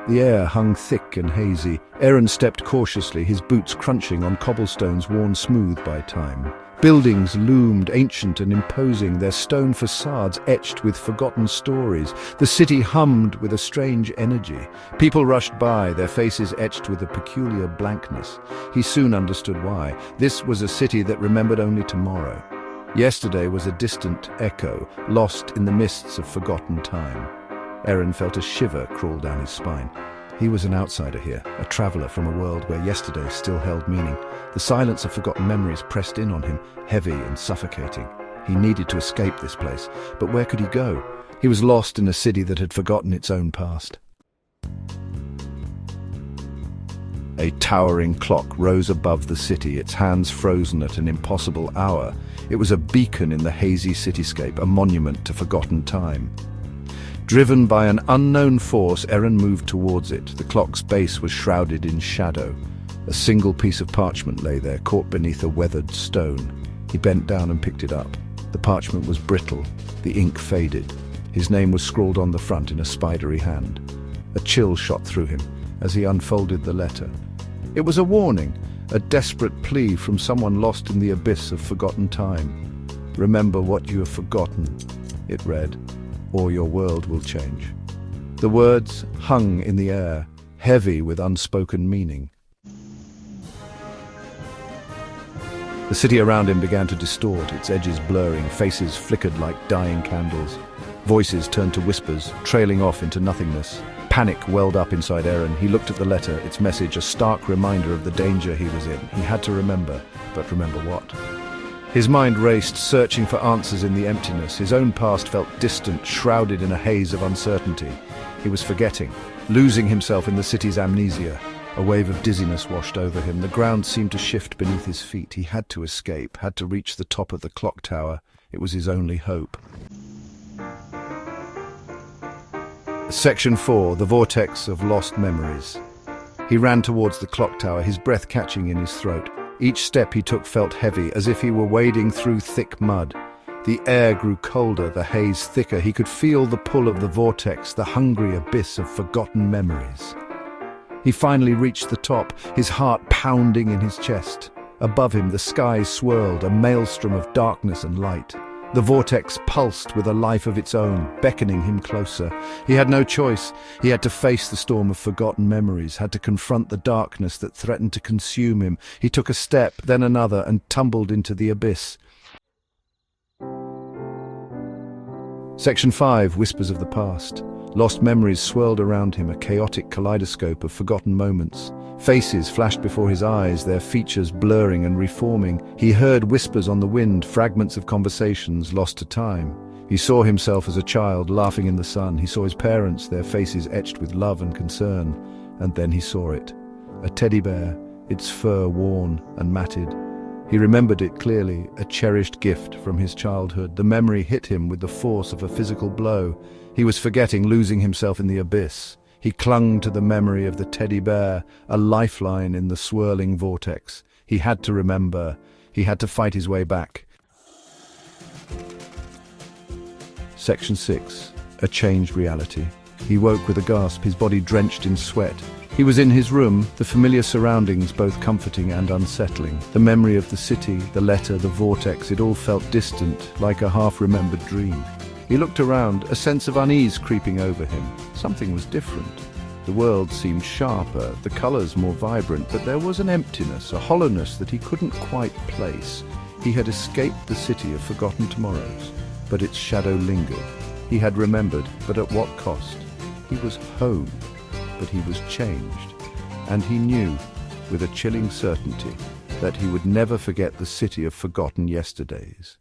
The air hung thick and hazy. Eren stepped cautiously, his boots crunching on cobblestones worn smooth by time. Buildings loomed ancient and imposing, their stone facades etched with forgotten stories. The city hummed with a strange energy. People rushed by, their faces etched with a peculiar blankness. He soon understood why. This was a city that remembered only tomorrow. Yesterday was a distant echo, lost in the mists of forgotten time. Eren felt a shiver crawl down his spine. He was an outsider here, a traveler from a world where yesterday still held meaning. The silence of forgotten memories pressed in on him, heavy and suffocating. He needed to escape this place, but where could he go? He was lost in a city that had forgotten its own past. A towering clock rose above the city, its hands frozen at an impossible hour. It was a beacon in the hazy cityscape, a monument to forgotten time. Driven by an unknown force, Eren moved towards it. The clock's base was shrouded in shadow. A single piece of parchment lay there, caught beneath a weathered stone. He bent down and picked it up. The parchment was brittle, the ink faded. His name was scrawled on the front in a spidery hand. A chill shot through him as he unfolded the letter. It was a warning, a desperate plea from someone lost in the abyss of forgotten time. "Remember what you have forgotten," it read, "or your world will change." The words hung in the air, heavy with unspoken meaning. The city around him began to distort, its edges blurring, faces flickered like dying candles. Voices turned to whispers, trailing off into nothingness. Panic welled up inside Eren. He looked at the letter, its message a stark reminder of the danger he was in. He had to remember, but remember what? His mind raced, searching for answers in the emptiness. His own past felt distant, shrouded in a haze of uncertainty. He was forgetting, losing himself in the city's amnesia. A wave of dizziness washed over him. The ground seemed to shift beneath his feet. He had to escape, had to reach the top of the clock tower. It was his only hope. Section 4, the vortex of lost memories. He ran towards the clock tower, his breath catching in his throat. Each step he took felt heavy, as if he were wading through thick mud. The air grew colder, the haze thicker. He could feel the pull of the vortex, the hungry abyss of forgotten memories. He finally reached the top, his heart pounding in his chest. Above him, the sky swirled, a maelstrom of darkness and light. The vortex pulsed with a life of its own, beckoning him closer. He had no choice. He had to face the storm of forgotten memories, had to confront the darkness that threatened to consume him. He took a step, then another, and tumbled into the abyss. Section 5, Whispers of the Past. Lost memories swirled around him, a chaotic kaleidoscope of forgotten moments. Faces flashed before his eyes, their features blurring and reforming. He heard whispers on the wind, fragments of conversations lost to time. He saw himself as a child, laughing in the sun. He saw his parents, their faces etched with love and concern. And then he saw it. A teddy bear, its fur worn and matted. He remembered it clearly, a cherished gift from his childhood. The memory hit him with the force of a physical blow. He was forgetting, losing himself in the abyss. He clung to the memory of the teddy bear, a lifeline in the swirling vortex. He had to remember. He had to fight his way back. Section 6. A changed reality. He woke with a gasp, his body drenched in sweat. He was in his room, the familiar surroundings both comforting and unsettling. The memory of the city, the letter, the vortex, it all felt distant, like a half-remembered dream. He looked around, a sense of unease creeping over him. Something was different. The world seemed sharper, the colors more vibrant, but there was an emptiness, a hollowness that he couldn't quite place. He had escaped the city of forgotten tomorrows, but its shadow lingered. He had remembered, but at what cost? He was home, but he was changed. And he knew, with a chilling certainty, that he would never forget the city of forgotten yesterdays.